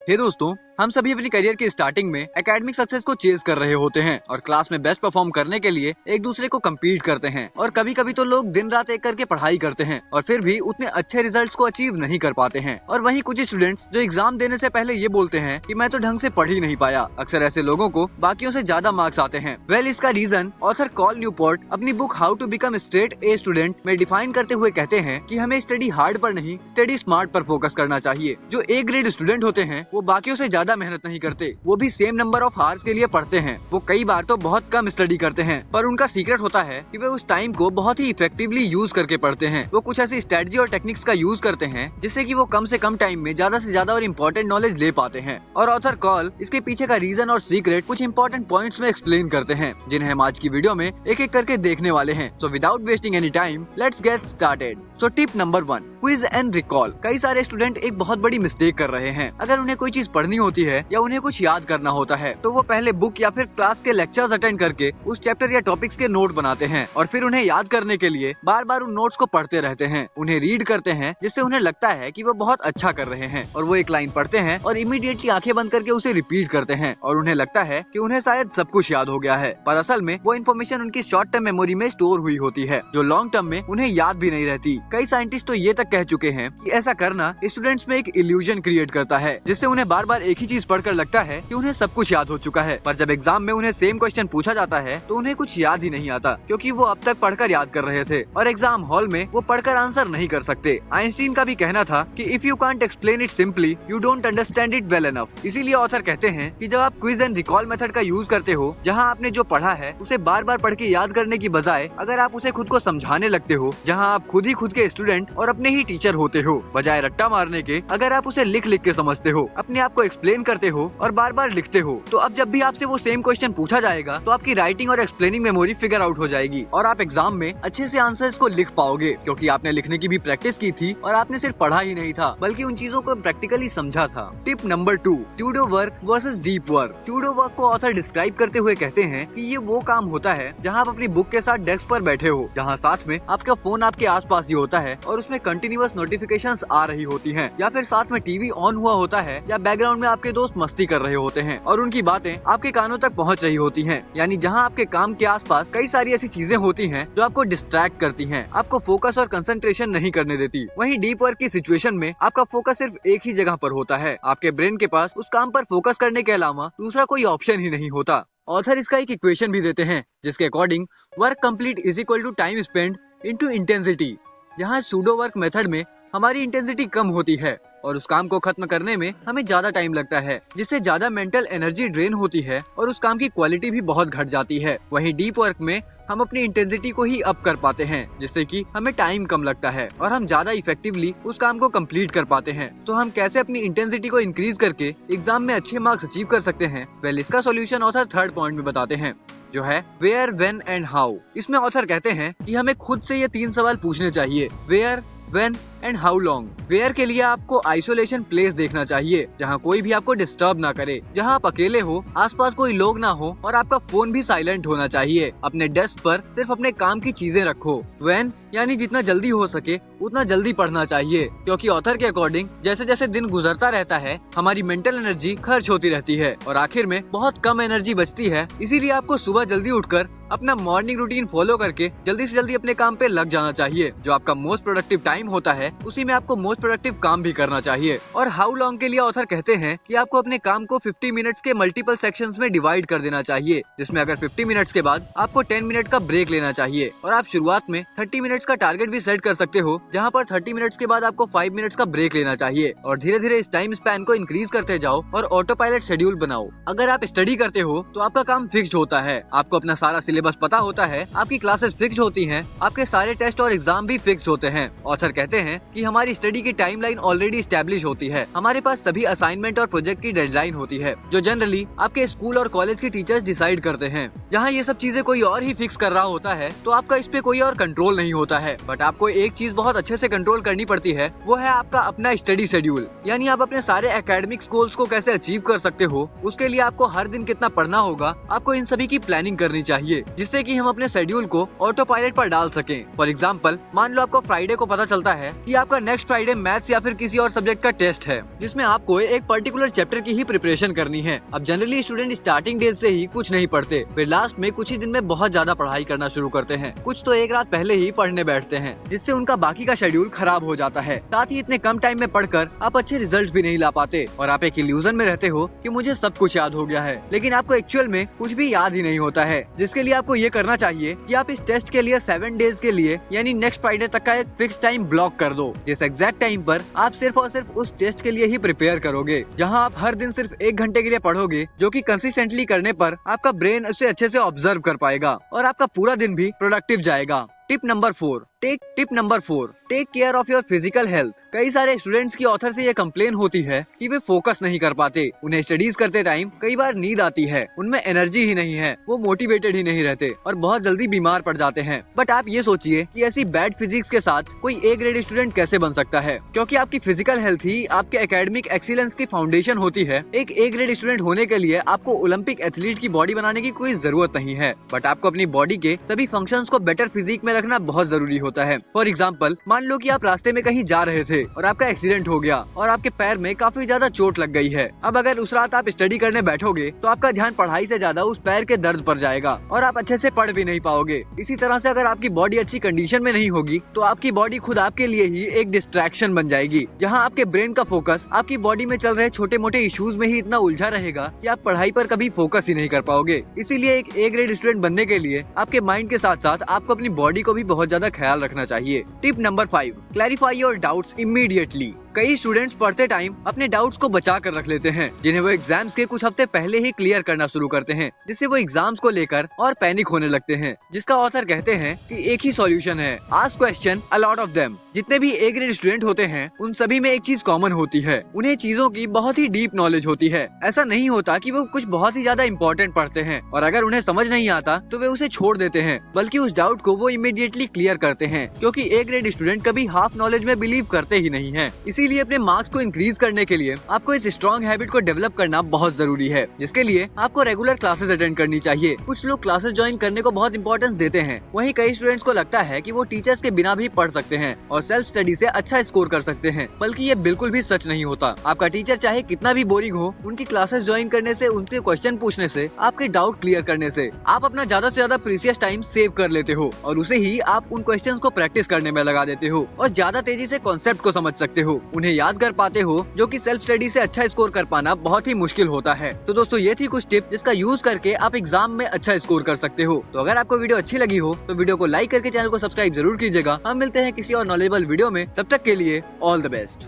हे दोस्तों, हम सभी अपनी करियर की स्टार्टिंग में एकेडमिक सक्सेस को चेज कर रहे होते हैं और क्लास में बेस्ट परफॉर्म करने के लिए एक दूसरे को कम्पीट करते हैं। और कभी कभी तो लोग दिन रात एक करके पढ़ाई करते हैं और फिर भी उतने अच्छे रिजल्ट्स को अचीव नहीं कर पाते हैं। और वहीं कुछ स्टूडेंट्स जो एग्जाम देने से पहले ये बोलते हैं कि मैं तो ढंग से पढ़ ही नहीं पाया। अक्सर ऐसे लोगों को बाकियों से ज्यादा मार्क्स आते हैं। इसका रीजन ऑथर कॉल न्यूपोर्ट अपनी book how to become straight A student में डिफाइन करते हुए कहते हैं कि हमें स्टडी हार्ड पर नहीं, स्टडी स्मार्ट पर फोकस करना चाहिए। जो ए ग्रेड स्टूडेंट होते हैं वो बाकियों से ज्यादा मेहनत नहीं करते, वो भी सेम नंबर ऑफ आवर्स के लिए पढ़ते हैं। वो कई बार तो बहुत कम स्टडी करते हैं, पर उनका सीक्रेट होता है कि वे उस टाइम को बहुत ही इफेक्टिवली यूज करके पढ़ते हैं। वो कुछ ऐसी स्ट्रेटजी और टेक्निक्स का यूज करते हैं जिससे कि वो कम से कम टाइम में ज्यादा से ज्यादा और इम्पोर्टेंट नॉलेज ले पाते हैं। और ऑथर कॉल इसके पीछे का रीजन और सीक्रेट कुछ इंपॉर्टेंट पॉइंट्स में एक्सप्लेन करते हैं, जिन्हें हम आज की वीडियो में एक एक करके देखने वाले हैं। So without wasting any time, let's get started. So tip number 1, quiz and recall. कई सारे स्टूडेंट एक बहुत बड़ी मिस्टेक कर रहे हैं। अगर उन्हें कोई चीज पढ़नी होती है या उन्हें कुछ याद करना होता है तो वो पहले बुक या फिर क्लास के लेक्चर्स अटेंड करके उस चैप्टर या टॉपिक्स के नोट बनाते हैं और फिर उन्हें याद करने के लिए बार बार उन नोट्स को पढ़ते रहते हैं। उन्हें रीड करते हैं जिससे उन्हें लगता है कि वो बहुत अच्छा कर रहे हैं, और वो एक लाइन पढ़ते हैं और इमीडिएटली आंखें बंद करके उसे रिपीट करते हैं और उन्हें लगता है कि उन्हें शायद सब कुछ याद हो गया है। पर असल में वो इन्फॉर्मेशन उनकी शॉर्ट टर्म मेमोरी में स्टोर हुई होती है, जो लॉन्ग टर्म में उन्हें याद भी नहीं रहती। कई साइंटिस्ट तो ये तक कह चुके हैं कि ऐसा करना स्टूडेंट्स में एक इल्यूजन क्रिएट करता है, जिससे उन्हें बार बार एक ही चीज पढ़कर लगता है कि उन्हें सब कुछ याद हो चुका है। पर जब एग्जाम में उन्हें सेम क्वेश्चन पूछा जाता है तो उन्हें कुछ याद ही नहीं आता, क्योंकि वो अब तक पढ़कर याद कर रहे थे और एग्जाम हॉल में वो पढ़कर आंसर नहीं कर सकते। आइंस्टीन का भी कहना था कि if you can't explain it simply, you don't understand it well enough. इसीलिए ऑथर कहते हैं कि जब आप क्विज एंड रिकॉल मेथड का यूज करते हो, जहाँ आपने जो पढ़ा है उसे बार बार पढ़ के याद करने की बजाय अगर आप उसे खुद को समझाने लगते हो, जहाँ आप खुद ही खुद के स्टूडेंट और अपने ही टीचर होते हो, बजाय रट्टा मारने के अगर आप उसे लिख लिख के समझते हो, अपने आप को एक्सप्लेन करते हो और बार बार लिखते हो, तो अब जब भी आपसे वो सेम क्वेश्चन पूछा जाएगा तो आपकी राइटिंग और एक्सप्लेनिंग मेमोरी फिगर आउट हो जाएगी और आप एग्जाम में अच्छे से आंसर्स को लिख पाओगे, क्योंकि आपने लिखने की भी प्रैक्टिस की थी और आपने सिर्फ पढ़ा ही नहीं था बल्कि उन चीजों को प्रैक्टिकली समझा था। Tip number 2, pseudo work versus deep work. Pseudo work को ऑथर डिस्क्राइब करते हुए कहते हैं कि ये वो काम होता है जहाँ आप अपनी बुक के साथ डेस्क पर बैठे हो, जहाँ साथ में आपका फोन आपके आसपास ही होता है और उसमें कंटिन्यूअस नोटिफिकेशंस आ रही होती हैं, या फिर साथ में टीवी ऑन हुआ होता है, या बैकग्राउंड में आपके दोस्त मस्ती कर रहे होते हैं और उनकी बातें आपके कानों तक पहुंच रही होती हैं। यानी जहां आपके काम के आसपास कई सारी ऐसी चीजें होती हैं जो आपको डिस्ट्रैक्ट करती हैं, आपको फोकस और कंसंट्रेशन नहीं करने देती। वहीं डीप वर्क की सिचुएशन में आपका फोकस सिर्फ एक ही जगह पर होता है। आपके ब्रेन के पास उस काम पर फोकस करने के अलावा दूसरा कोई ऑप्शन ही नहीं होता। ऑथर इसका एक इक्वेशन भी देते हैं जिसके according work complete is equal to time spend into intensity, जहाँ सूडो वर्क मेथड में हमारी इंटेंसिटी कम होती है और उस काम को खत्म करने में हमें ज्यादा टाइम लगता है, जिससे ज्यादा मेंटल एनर्जी ड्रेन होती है और उस काम की क्वालिटी भी बहुत घट जाती है। वहीं डीप वर्क में हम अपनी इंटेंसिटी को ही अप कर पाते हैं, जिससे कि हमें टाइम कम लगता है और हम ज्यादा इफेक्टिवली उस काम को कंप्लीट कर पाते हैं। तो हम कैसे अपनी इंटेंसिटी को इंक्रीज करके एग्जाम में अच्छे मार्क्स अचीव कर सकते हैं? इसका सोल्यूशन ऑथर थर्ड पॉइंट में बताते हैं, जो है वेयर, व्हेन एंड हाउ। इसमें ऑथर कहते हैं कि हमें खुद से ये 3 सवाल पूछने चाहिए, where, when and how long. Where के लिए आपको आइसोलेशन प्लेस देखना चाहिए, जहाँ कोई भी आपको डिस्टर्ब ना करे, जहाँ आप अकेले हो, आसपास कोई लोग ना हो और आपका फोन भी साइलेंट होना चाहिए। अपने डेस्क पर सिर्फ अपने काम की चीजें रखो। व्हेन यानी जितना जल्दी हो सके उतना जल्दी पढ़ना चाहिए, क्योंकि ऑथर के अकॉर्डिंग जैसे जैसे दिन गुजरता रहता है हमारी मेंटल एनर्जी खर्च होती रहती है और आखिर में बहुत कम एनर्जी बचती है। इसीलिए आपको सुबह जल्दी उठकर अपना मॉर्निंग रूटीन फॉलो करके जल्दी से जल्दी अपने काम पे लग जाना चाहिए। जो आपका मोस्ट प्रोडक्टिव टाइम होता है उसी में आपको मोस्ट प्रोडक्टिव काम भी करना चाहिए। और हाउ लॉन्ग के लिए ऑथर कहते हैं कि आपको अपने काम को 50 मिनट्स के मल्टीपल सेक्शंस में डिवाइड कर देना चाहिए, जिसमें अगर 50 मिनट्स के बाद आपको 10 मिनट का ब्रेक लेना चाहिए। और आप शुरुआत में 30 मिनट्स का टारगेट भी सेट कर सकते हो, जहाँ पर 30 मिनट्स के बाद आपको 5 मिनट्स का ब्रेक लेना चाहिए और धीरे धीरे इस टाइम स्पैन को इंक्रीज करते जाओ और ऑटो पायलट शेड्यूल बनाओ। अगर आप स्टडी करते हो तो आपका काम फिक्स्ड होता है, आपको अपना सारा सिलेबस पता होता है, आपकी क्लासेस फिक्स्ड होती हैं, आपके सारे टेस्ट और एग्जाम भी फिक्स्ड होते हैं। ऑथर कहते हैं कि हमारी स्टडी की टाइमलाइन ऑलरेडी स्टैब्लिश होती है, हमारे पास सभी असाइनमेंट और प्रोजेक्ट की डेडलाइन होती है, जो जनरली आपके स्कूल और कॉलेज के टीचर्स डिसाइड करते हैं। जहाँ ये सब चीजें कोई और ही फिक्स कर रहा होता है तो आपका इस पे कोई और कंट्रोल नहीं होता है। बट आपको एक चीज बहुत अच्छे से कंट्रोल करनी पड़ती है, वो है आपका अपना स्टडी शेड्यूल। यानी आप अपने सारे एकेडमिक गोल्स को कैसे अचीव कर सकते हो, उसके लिए आपको हर दिन कितना पढ़ना होगा, आपको इन सभी की प्लानिंग करनी चाहिए। जिससे कि हम अपने शेड्यूल को ऑटो पायलट पर डाल सकें। फॉर एग्जाम्पल, मान लो आपको फ्राइडे को पता चलता है कि आपका नेक्स्ट फ्राइडे मैथ्स या फिर किसी और सब्जेक्ट का टेस्ट है, जिसमें आपको एक पर्टिकुलर चैप्टर की ही प्रिपरेशन करनी है। अब जनरली स्टूडेंट स्टार्टिंग डेज से ही कुछ नहीं पढ़ते, फिर लास्ट में कुछ ही दिन में बहुत ज्यादा पढ़ाई करना शुरू करते हैं। कुछ तो एक रात पहले ही पढ़ने बैठते हैं, जिससे उनका बाकी का शेड्यूल खराब हो जाता है। साथ ही इतने कम टाइम में पढ़कर आप अच्छे रिजल्ट भी नहीं ला पाते और आप एक इल्यूजन में रहते हो कि मुझे सब कुछ याद हो गया है, लेकिन आपको एक्चुअल में कुछ भी याद ही नहीं होता है। जिसके लिए आपको ये करना चाहिए कि आप इस टेस्ट के लिए 7 डेज के लिए यानी नेक्स्ट फ्राइडे तक का एक फिक्स टाइम ब्लॉक कर दो, जिस एग्जैक्ट टाइम पर आप सिर्फ और सिर्फ उस टेस्ट के लिए ही प्रिपेयर करोगे, जहां आप हर दिन सिर्फ 1 घंटे के लिए पढ़ोगे, जो कि कंसिस्टेंटली करने पर आपका ब्रेन उसे अच्छे से ऑब्जर्व कर पाएगा और आपका पूरा दिन भी प्रोडक्टिव जाएगा। Tip number 4, take care of your physical health. कई सारे स्टूडेंट्स की ऑथर से ये कंप्लेन होती है कि वे फोकस नहीं कर पाते, उन्हें स्टडीज करते टाइम कई बार नींद आती है, उनमें एनर्जी ही नहीं है, वो मोटिवेटेड ही नहीं रहते और बहुत जल्दी बीमार पड़ जाते हैं। बट आप ये सोचिए कि ऐसी बैड फिजिक्स के साथ कोई ए ग्रेड स्टूडेंट कैसे बन सकता है, क्योंकि आपकी फिजिकल हेल्थ ही आपके एकेडमिक एक्सीलेंस की फाउंडेशन होती है। एक ए ग्रेड स्टूडेंट होने के लिए आपको ओलंपिक एथलीट की बॉडी बनाने की कोई जरूरत नहीं है, बट आपको अपनी बॉडी के सभी फंक्शंस को बेटर फिजिक में रखना बहुत जरूरी होता है। फॉर एग्जाम्पल, मान लो कि आप रास्ते में कहीं जा रहे थे और आपका एक्सीडेंट हो गया और आपके पैर में काफी ज्यादा चोट लग गई है। अब अगर उस रात आप स्टडी करने बैठोगे तो आपका ध्यान पढ़ाई से ज्यादा उस पैर के दर्द पर जाएगा और आप अच्छे से पढ़ भी नहीं पाओगे। इसी तरह से अगर आपकी बॉडी अच्छी कंडीशन में नहीं होगी तो आपकी बॉडी खुद आपके लिए ही एक डिस्ट्रैक्शन बन जाएगी, जहाँ आपके ब्रेन का फोकस आपकी बॉडी में चल रहे छोटे मोटे इश्यूज में ही इतना उलझा रहेगा कि आप पढ़ाई पर कभी फोकस ही नहीं कर पाओगे। इसीलिए एक ए ग्रेड स्टूडेंट बनने के लिए आपके माइंड के साथ साथ आपको अपनी बॉडी को भी बहुत ज्यादा ख्याल रखना चाहिए। Tip number 5, clarify your doubts immediately. कई स्टूडेंट्स पढ़ते टाइम अपने डाउट्स को बचा कर रख लेते हैं, जिन्हें वो एग्जाम्स के कुछ हफ्ते पहले ही क्लियर करना शुरू करते हैं, जिससे वो एग्जाम्स को लेकर और पैनिक होने लगते हैं। जिसका ऑथर कहते हैं कि एक ही सॉल्यूशन है, ask question a lot of them. जितने भी ए ग्रेड स्टूडेंट होते हैं उन सभी में एक चीज कॉमन होती है, उन्हें चीजों की बहुत ही डीप नॉलेज होती है। ऐसा नहीं होता कि वो कुछ बहुत ही ज्यादा इंपॉर्टेंट पढ़ते हैं और अगर उन्हें समझ नहीं आता तो वे उसे छोड़ देते हैं, बल्कि उस डाउट को वो इमीडिएटली क्लियर करते हैं, क्योंकि ए ग्रेड स्टूडेंट कभी हाफ नॉलेज में बिलीव करते ही नहीं है। इसीलिए अपने मार्क्स को इंक्रीज करने के लिए आपको इस स्ट्रॉन्ग हैबिट को डेवलप करना बहुत जरूरी है, जिसके लिए आपको रेगुलर क्लासेस अटेंड करनी चाहिए। कुछ लोग क्लासेस ज्वाइन करने को बहुत इंपॉर्टेंस देते हैं, वहीं कई स्टूडेंट्स को लगता है कि वो टीचर्स के बिना भी पढ़ सकते हैं और सेल्फ स्टडी से अच्छा स्कोर कर सकते हैं, बल्कि ये बिल्कुल भी सच नहीं होता। आपका टीचर चाहे कितना भी बोरिंग हो, उनकी क्लासेस ज्वाइन करने से, उनसे क्वेश्चन पूछने से, आपके डाउट क्लियर करने से आप अपना ज्यादा से ज्यादा प्रीशियस टाइम सेव कर लेते हो और उसे ही आप उन क्वेश्चंस को प्रैक्टिस करने में लगा देते हो और ज्यादा तेजी से कॉन्सेप्ट को समझ सकते हो, उन्हें याद कर पाते हो, जो कि सेल्फ स्टडी से अच्छा स्कोर कर पाना बहुत ही मुश्किल होता है। तो दोस्तों, ये थी कुछ टिप जिसका यूज करके आप एग्जाम में अच्छा स्कोर कर सकते हो। तो अगर आपको वीडियो अच्छी लगी हो तो वीडियो को लाइक करके चैनल को सब्सक्राइब जरूर कीजिएगा। हम मिलते हैं किसी और नॉलेजेबल वीडियो में, तब तक के लिए ऑल द बेस्ट।